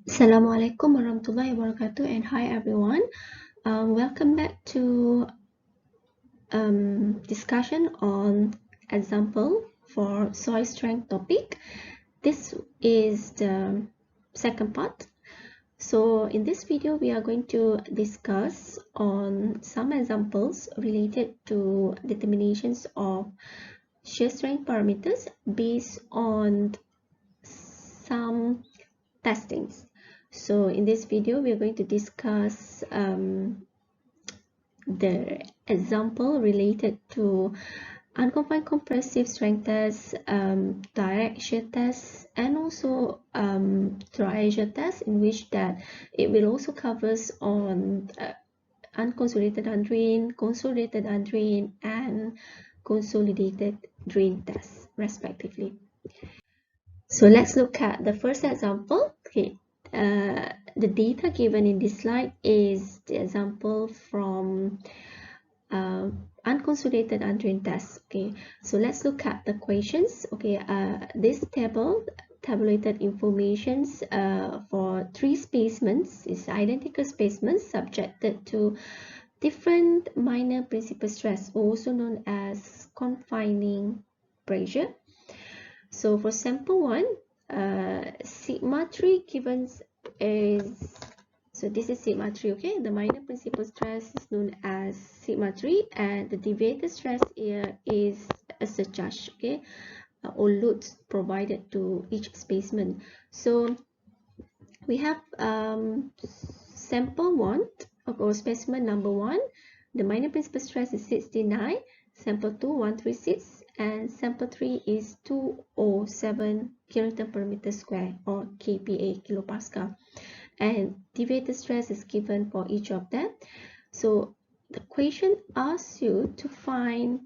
Assalamualaikum warahmatullahi wabarakatuh, and hi everyone. Welcome back to discussion on example for soil strength topic. This is the second part. So in this video we are going to discuss on some examples related to determinations of shear strength parameters based on some testings. So in this video we are going to discuss the example related to unconfined compressive strength test, direct shear test, and also triaxial test, in which that it will also covers on unconsolidated undrained, consolidated undrained, and consolidated drain tests respectively. So let's look at the first example. Okay, the data given in this slide is the example from unconsolidated undrained tests. Okay, so let's look at the questions. Okay, this tabulated informations for three specimens is identical specimens subjected to different minor principal stress, also known as confining pressure. So for sample 1, sigma 3 given is, so this is sigma 3, okay? The minor principal stress is known as sigma 3, and the deviated stress here is a surcharge, okay? Or loads provided to each specimen. So we have sample 1, or specimen number 1, the minor principal stress is 69, sample 2, 136, and sample 3 is 207 kilonewton per meter square, or kPa, kilopascal. And deviated stress is given for each of them. So the question asks you to find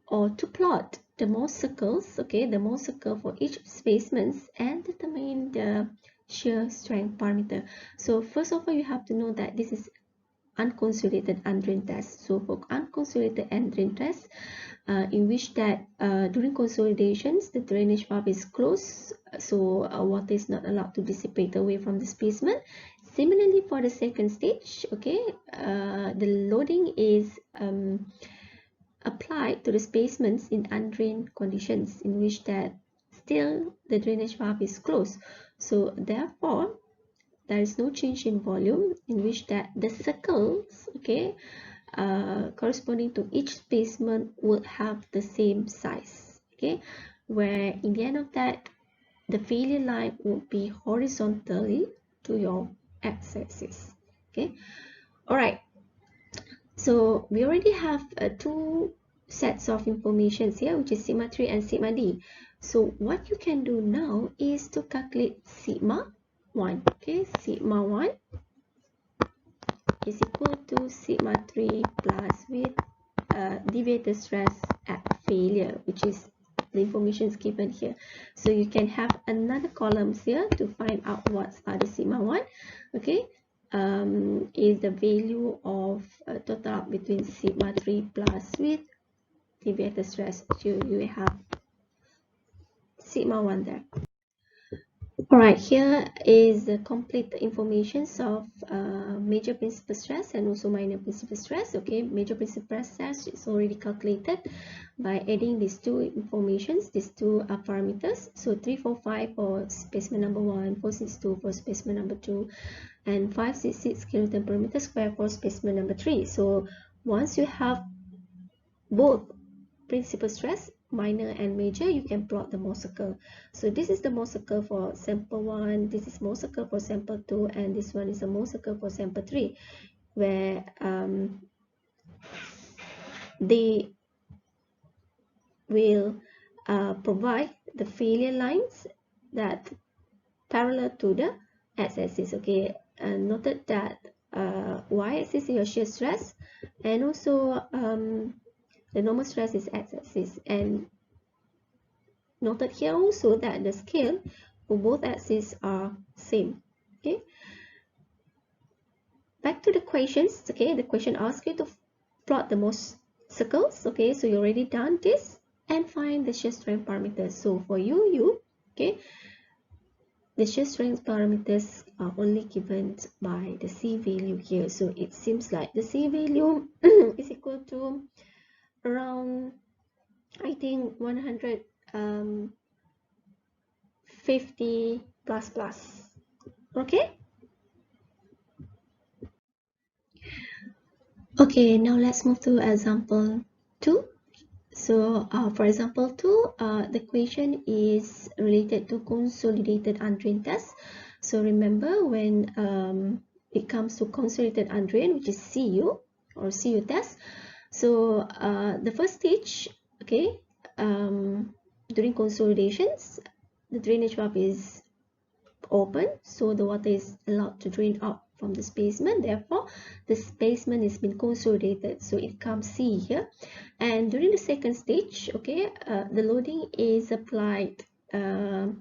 or to plot the Mohs circles, okay, the Mohs circle for each specimens, and determine the shear strength parameter. So first of all, you have to know that this is unconsolidated undrained test. So for unconsolidated undrained test, in which that during consolidations the drainage valve is closed, so water is not allowed to dissipate away from the specimen. Similarly for the second stage, okay, the loading is applied to the specimens in undrained conditions, in which that still the drainage valve is closed. So therefore there is no change in volume, in which that the circles, okay, corresponding to each specimen would have the same size, okay, where in the end of that the failure line would be horizontally to your x-axis. Okay, all right, so we already have two sets of informations here, which is sigma 3 and sigma d. So what you can do now is to calculate sigma 1. Okay, sigma 1 is equal to sigma 3 plus with deviated stress at failure, which is the information is given here. So you can have another columns here to find out what's the sigma 1. Okay, is the value of total up between sigma 3 plus with deviated stress. You have sigma 1 there. Alright, here is the complete information of major principal stress and also minor principal stress. Okay, major principal stress is already calculated by adding these two informations, these two parameters. So 345 for specimen number 1, 462 for specimen number 2, and 566 kilonewton per meter square for specimen number 3. So once you have both principal stress, minor and major, you can plot the Mohs circle. So this is the Mohs circle for sample 1, this is Mohs circle for sample 2, and this one is a Mohs circle for sample 3, where they will provide the failure lines that parallel to the x-axis. Okay, and noted that y-axis is your shear stress, and also the normal stress is x-axis, and noted here also that the scale for both axes are same. Okay, back to the questions. Okay, the question asks you to plot the Mohs circles. Okay, so you already done this, and find the shear strength parameters. So for u, okay, the shear strength parameters are only given by the C value here. So it seems like the C value is equal to around, I think, 150 plus. Okay. Okay, now let's move to example 2. So for example 2, the question is related to consolidated undrained test. So remember, when it comes to consolidated undrained, which is CU or CU test, so the first stage, okay, during consolidations, the drainage valve is open, so the water is allowed to drain out from the spaceman. Therefore, the spaceman is been consolidated, so it comes C here. And during the second stage, okay, the loading is applied in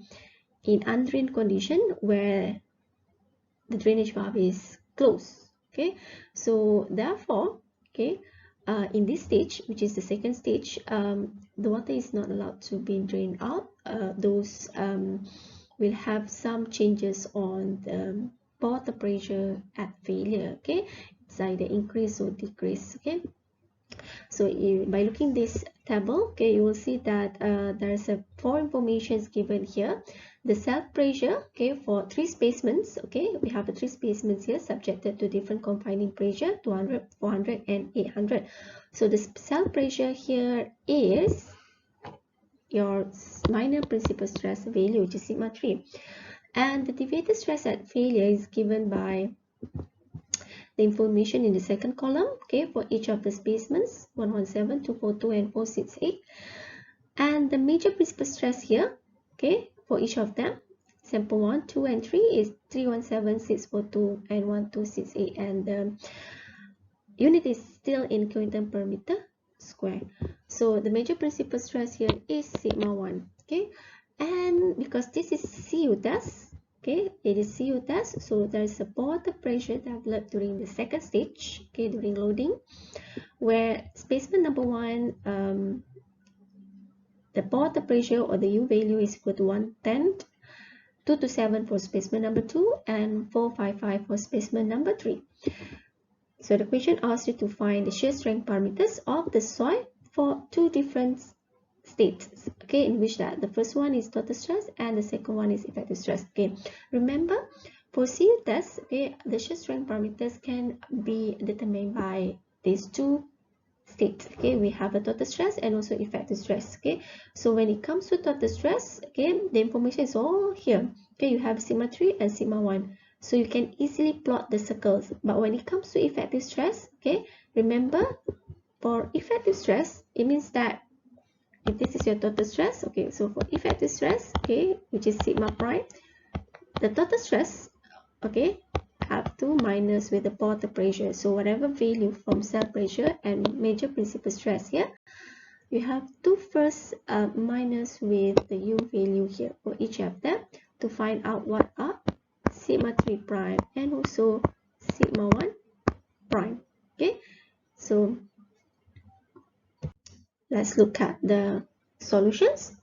undrained condition where the drainage valve is closed. Okay, so therefore, okay, in this stage, which is the second stage, the water is not allowed to be drained out. Those will have some changes on the water pressure at failure. Okay, it's either increase or decrease. Okay, so by looking this table, okay, you will see that there's a 4 informations given here. The self pressure, okay, for 3 specimens, okay, we have the 3 specimens here subjected to different confining pressure, 200, 400 and 800. So the self pressure here is your minor principal stress value, which is sigma 3, and the deviated stress at failure is given by the information in the second column, okay, for each of the specimens, 117, 242 and 468, and the major principal stress here, okay, for each of them, sample 1, 2 and 3 is 317, 642 and 1268, and the unit is still in kilonewton per meter square. So the major principal stress here is sigma 1, okay, and because this is CU test, okay, it is CU test, so there is a water pressure developed during the second stage, okay, during loading, where specimen number 1, the water pressure or the U value is equal to 110, 227 for specimen number 2, and 455 for specimen number 3. So the question asks you to find the shear strength parameters of the soil for 2 different states, okay, in which that the first one is total stress and the second one is effective stress. Okay, remember, for CU test, okay, the shear strength parameters can be determined by these 2 states. Okay, we have a total stress and also effective stress. Okay, so when it comes to total stress, okay, the information is all here. Okay, you have sigma 3 and sigma 1, so you can easily plot the circles. But when it comes to effective stress, okay, remember, for effective stress, it means that if this is your total stress, okay, so for effective stress, okay, which is sigma prime, the total stress, okay, have to minus with the water pressure. So whatever value from cell pressure and major principal stress here, you have to first minus with the U value here for each of them to find out what are sigma 3 prime and also sigma 1 prime. Okay, so let's look at the solutions.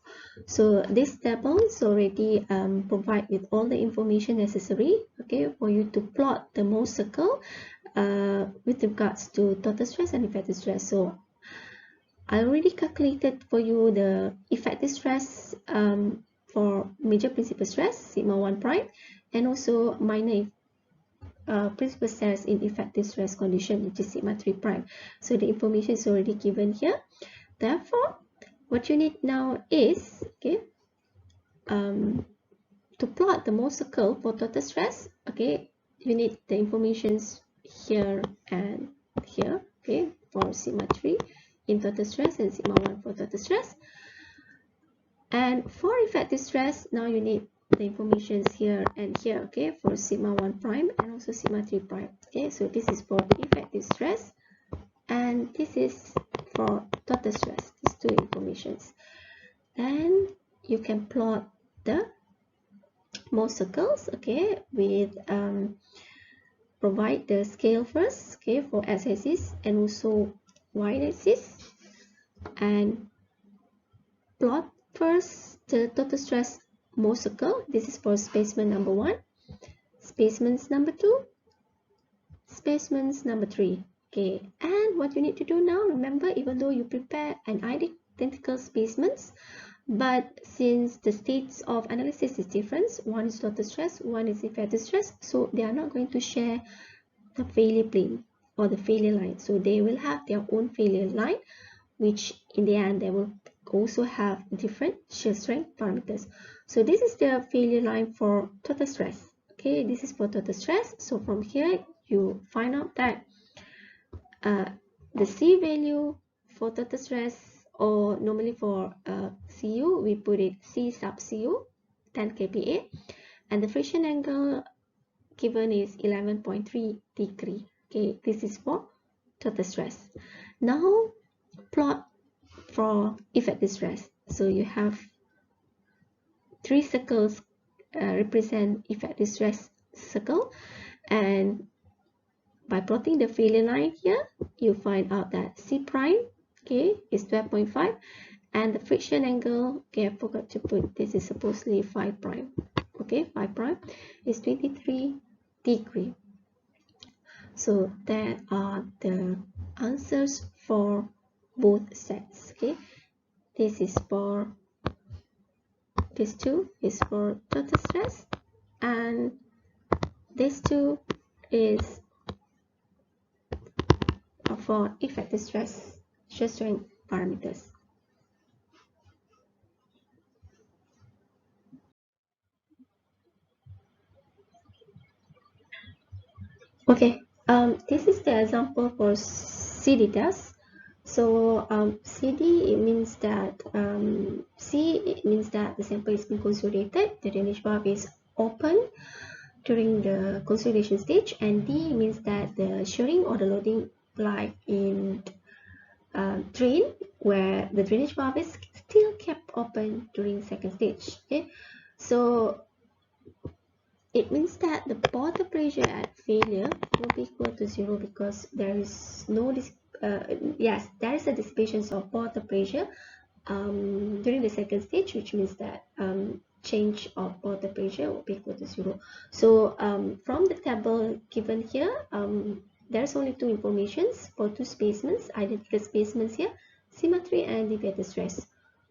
So this table is already provide with all the information necessary, okay, for you to plot the Mohs circle with regards to total stress and effective stress. So I already calculated for you the effective stress for major principal stress, sigma 1 prime, and also minor principal stress in effective stress condition, which is sigma 3 prime. So the information is already given here. Therefore, what you need now is, okay, to plot the Mohs circle for total stress, okay, you need the informations here and here, okay, for sigma 3 in total stress and sigma 1 for total stress. And for effective stress, now you need the informations here and here, okay, for sigma 1 prime and also sigma 3 prime. Okay, so this is for effective stress and this is for total stress, these 2 informations. Then you can plot the Mohs circles, okay, with provide the scale first, okay, for x-axis and also y-axis, and plot first the total stress more circle. This is for specimen number 1, specimens number 2, specimens number 3. Okay, and what you need to do now, remember, even though you prepare an identical specimens, but since the states of analysis is different, one is total stress, one is effective stress, so they are not going to share the failure plane or the failure line. So they will have their own failure line, which in the end they will also have different shear strength parameters. So this is the failure line for total stress. Okay, this is for total stress. So from here you find out that the C value for total stress, or normally for CU we put it C sub CU 10 kPa, and the friction angle given is 11.3 degree. Okay, this is for total stress. Now plot for effective stress. So you have 3 circles represent effective stress circle, and by plotting the failure line here, you find out that C prime, okay, is 12.5, and the friction angle, okay, I forgot to put, this is supposedly 5 prime, okay, 5 prime is 23 degree. So that are the answers for both sets. Okay, this is for this 2 is for total stress, and this 2 is for effective stress, shear strength parameters. Okay, this is the example for CD test. So CD, it means that C, it means that the sample is being consolidated, the drainage valve is open during the consolidation stage, and D means that the shearing or the loading applied in drain where the drainage valve is still kept open during second stage. Okay, so it means that the water pressure at failure will be equal to 0 because there is no yes, there is a dissipation of water pressure during the second stage, which means that change of water pressure will be equal to 0. So from the table given here, there's only 2 informations for 2 specimens, identical specimens here, symmetry and deviated stress.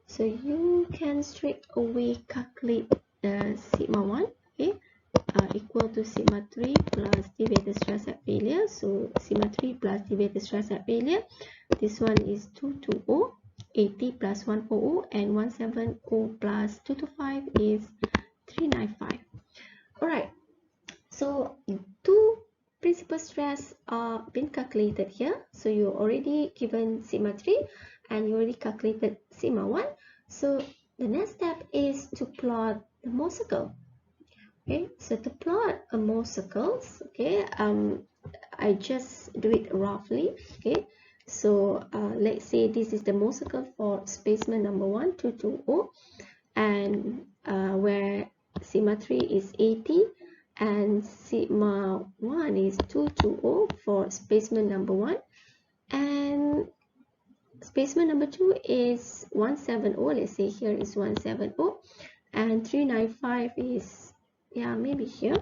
So you can straight away calculate sigma 1, okay, equal to sigma 3 plus deviated stress at failure. So sigma 3 plus deviated stress at failure, this one is 220, 80 plus 140, and 170 plus 225 is 395. Alright, so 2 principal stress are been calculated here. So you already given sigma 3 and you already calculated sigma 1. So the next step is to plot the Mohr circle. Okay, so to plot a Mohr circles, okay, I just do it roughly. Okay, so let's say this is the Mohr circle for specimen number 1, 220, and where sigma 3 is 80 and sigma 1 is 220 for specimen number 1, and specimen number 2 is 170, let's say here is 170, and 395 is, yeah, maybe here.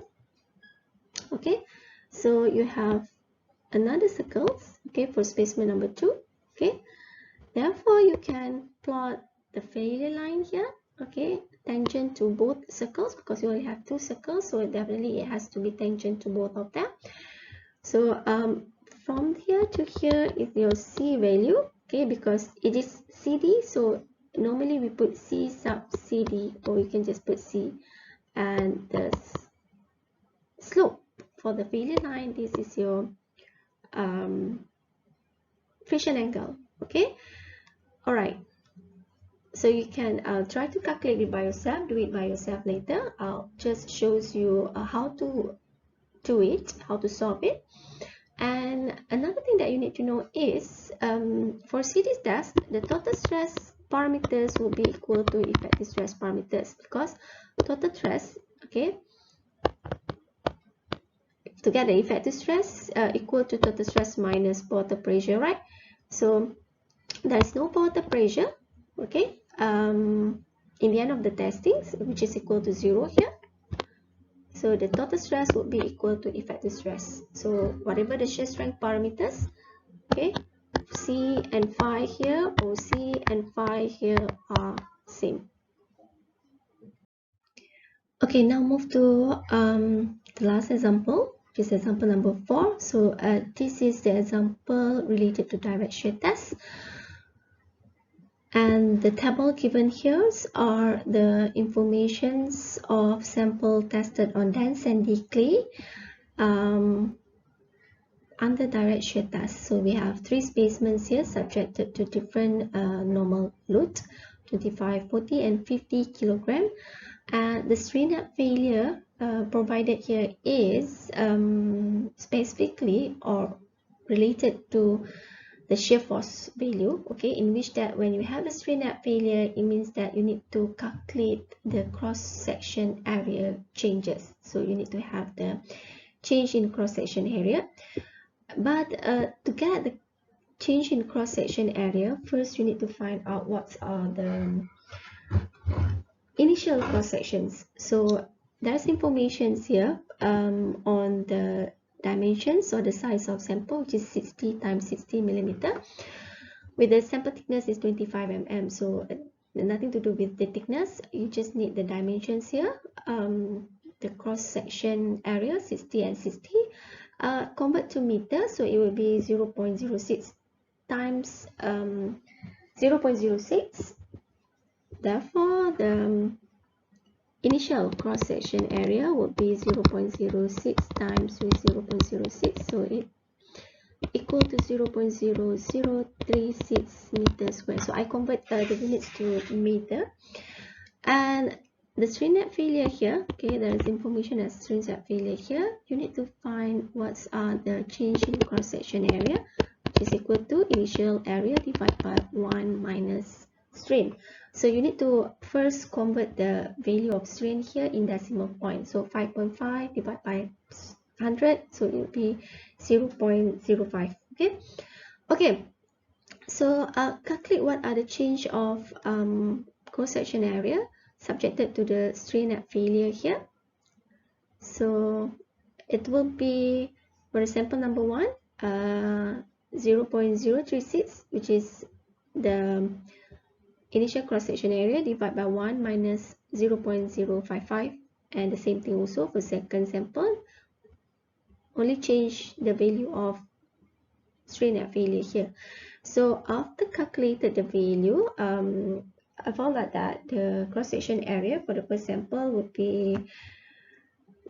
Okay, so you have another circles, okay, for specimen number 2. Okay, therefore you can plot the failure line here, okay, tangent to both circles because you only have 2 circles, so definitely it has to be tangent to both of them. So from here to here is your C value, okay, because it is CD, so normally we put C sub CD, or you can just put C, and the slope for the failure line, this is your friction angle. Okay, all right, so you can try to calculate it by yourself, do it by yourself later. I'll just shows you how to do it, how to solve it. And another thing that you need to know is for CD test, the total stress parameters will be equal to effective stress parameters, because total stress, okay, to get the effective stress equal to total stress minus water pressure, right? So there is no water pressure, okay, in the end of the testings, which is equal to 0 here. So the total stress would be equal to effective stress. So whatever the shear strength parameters, okay, C and phi here, or C and phi here are same. Okay, now move to the last example, which is example number 4. So this is the example related to direct shear test. And the table given here are the informations of sample tested on dense sandy clay under direct shear test. So we have 3 specimens here subjected to different normal load, 25, 40 and 50 kilogram. And the strain at failure provided here is specifically or related to the shear force value, okay, in which that when you have a strain at failure, it means that you need to calculate the cross-section area changes. So you need to have the change in cross-section area. But to get the change in cross-section area, first you need to find out what are the initial cross-sections. So there's information here on the dimensions or the size of sample, which is 60 times 60 millimeter, with the sample thickness is 25 mm. So nothing to do with the thickness, you just need the dimensions here. The cross-section area 60 and 60, convert to meter, so it will be 0.06 times 0.06. Therefore, the initial cross-section area would be 0.06 times with 0.06, so it equal to 0.0036 meters square. So I convert the units to meter. And the strain at failure here, okay, there is information as strain at failure here. You need to find what's the change in cross-section area, which is equal to initial area divided by 1 minus strain. So you need to first convert the value of strain here in decimal point. So 5.5 divided by 100, so it will be 0.05. Okay, so calculate what are the change of cross-section area subjected to the strain at failure here. So it will be, for example, number 1, 0.036, which is the initial cross-section area divided by 1 minus 0.055, and the same thing also for second sample. Only change the value of strain at failure here. So after calculated the value, I found out that the cross-section area for the first sample would be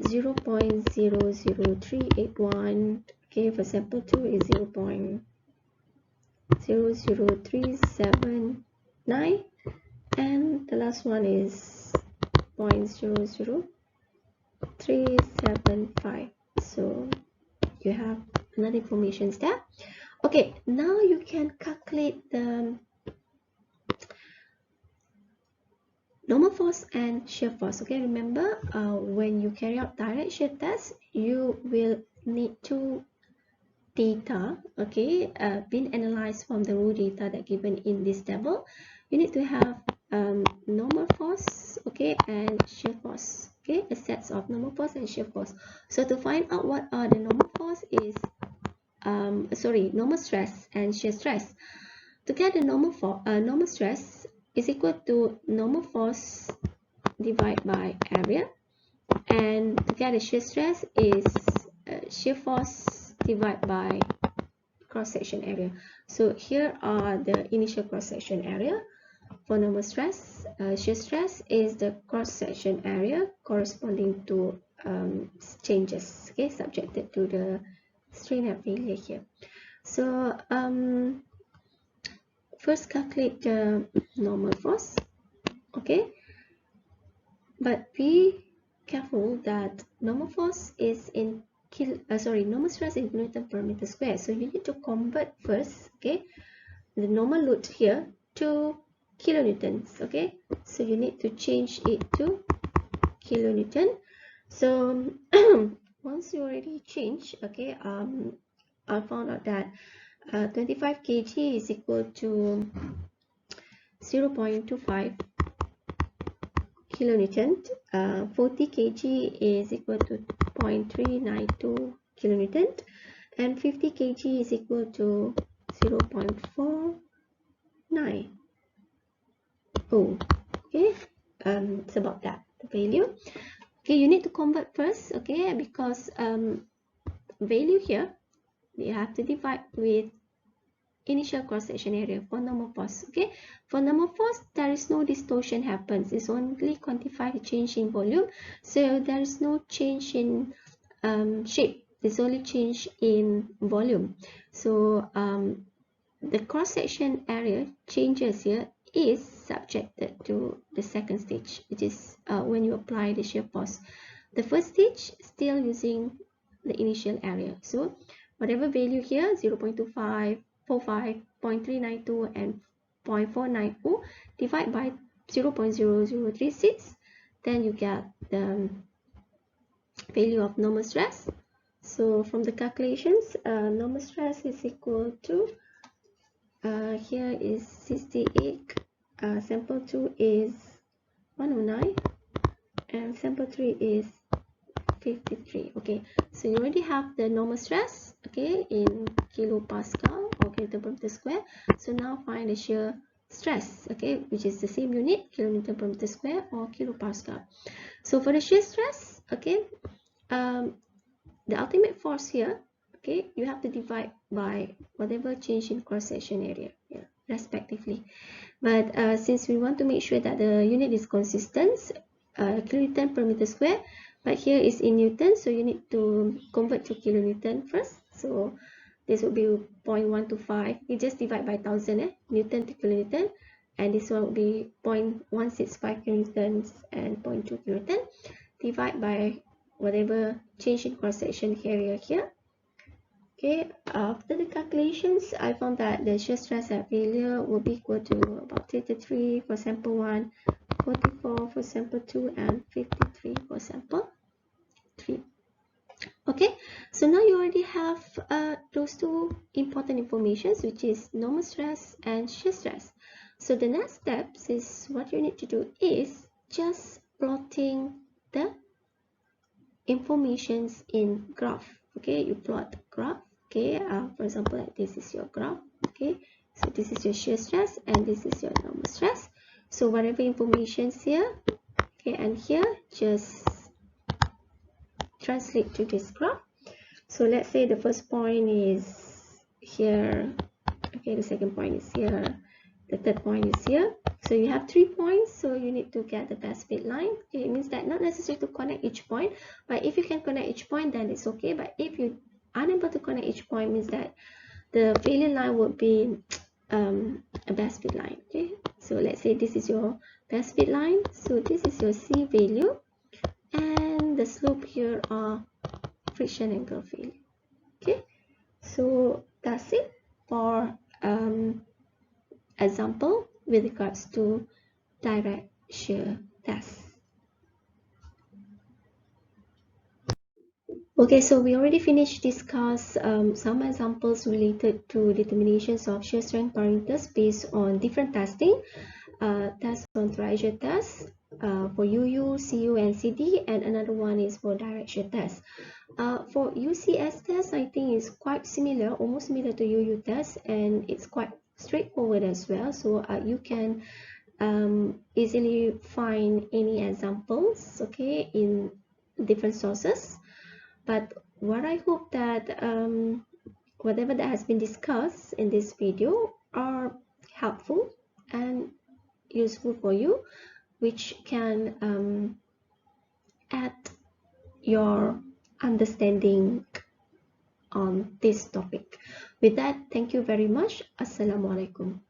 0.00381. Okay, for sample 2 is 0.00379, and the last one is 0.00375. So you have another information there. Okay, now you can calculate the normal force and shear force. Okay, remember when you carry out direct shear test, you will need two data, okay, being analyzed from the raw data that given in this table. You need to have normal force, okay, and shear force, okay, a set of normal force and shear force. So to find out what are the normal force is normal stress and shear stress. To get the normal stress is equal to normal force divided by area, and to get the shear stress is shear force divided by cross-section area. So here are the initial cross-section area. For normal stress, shear stress is the cross-section area corresponding to changes, okay, subjected to the strain at failure here. So first calculate the normal force, okay, but be careful that normal force is in normal stress in Newton per meter square. So you need to convert first, okay, the normal load here to kilonewtons, okay. So you need to change it to kilonewton. So once you already change, okay, I found out that 25 kg is equal to 0.25 kilonewton. 40 kg is equal to 0.392 kilonewton, and 50 kg is equal to 0.490. Okay, it's about that, the value. Okay, you need to convert first, okay, because value here, you have to divide with initial cross-section area for normal force. Okay, for normal force, there is no distortion happens. It's only quantify the change in volume, so there is no change in shape. It's only change in volume. So the cross-section area changes here is subjected to the second stage, which is when you apply the shear force. The first stage still using the initial area. So whatever value here, 0.25, 45, 0.392 and 0.490, divide by 0.0036, then you get the value of normal stress. So from the calculations, normal stress is equal to, here is 68, sample 2 is 109, and sample 3 is 53. Okay, so you already have the normal stress, okay, in kilopascal or kilonewton per meter square. So now find the shear stress, okay, which is the same unit, kilonewton per meter square or kilopascal. So for the shear stress, okay, the ultimate force here, okay, you have to divide by whatever change in cross-section area, yeah, respectively. But since we want to make sure that the unit is consistent, kilonewton per meter square, but here is in Newton, so you need to convert to kilonewton first. So this would be 0.125. You just divide by 1000, Newton to kilonewton, and this one would be 0.165 kilonewtons and 0.2 kilonewton. Divide by whatever change in cross-section area here. Okay, after the calculations, I found that the shear stress at failure will be equal to about 33 for sample 1, 44 for sample 2, and 53 for sample 3. Okay, so now you already have those two important informations, which is normal stress and shear stress. So the next steps is what you need to do is just plotting the informations in graph. Okay, you plot graph. Okay, for example, like this is your graph. Okay, so this is your shear stress and this is your normal stress. So whatever informations here, okay, and here, just translate to this graph. So let's say the first point is here, okay, the second point is here, the third point is here. So you have 3 points, so you need to get the best fit line. Okay, it means that not necessary to connect each point, but if you can connect each point, then it's okay. But if you unable to connect each point, means that the failure line would be a best fit line. Okay, so let's say this is your best fit line, so this is your C value, and the slope here are friction angle failure. Okay, so that's it for example with regards to direct shear test. Okay, so we already finished discuss some examples related to determinations of shear strength parameters based on different testing. Test on triaxial test for UU, CU, and CD, and another one is for direct shear test. For UCS test, I think it's quite similar, almost similar to UU test, and it's quite straightforward as well. So you can easily find any examples, okay, in different sources. But what I hope that whatever that has been discussed in this video are helpful and useful for you, which can add your understanding on this topic. With that, thank you very much. Assalamualaikum.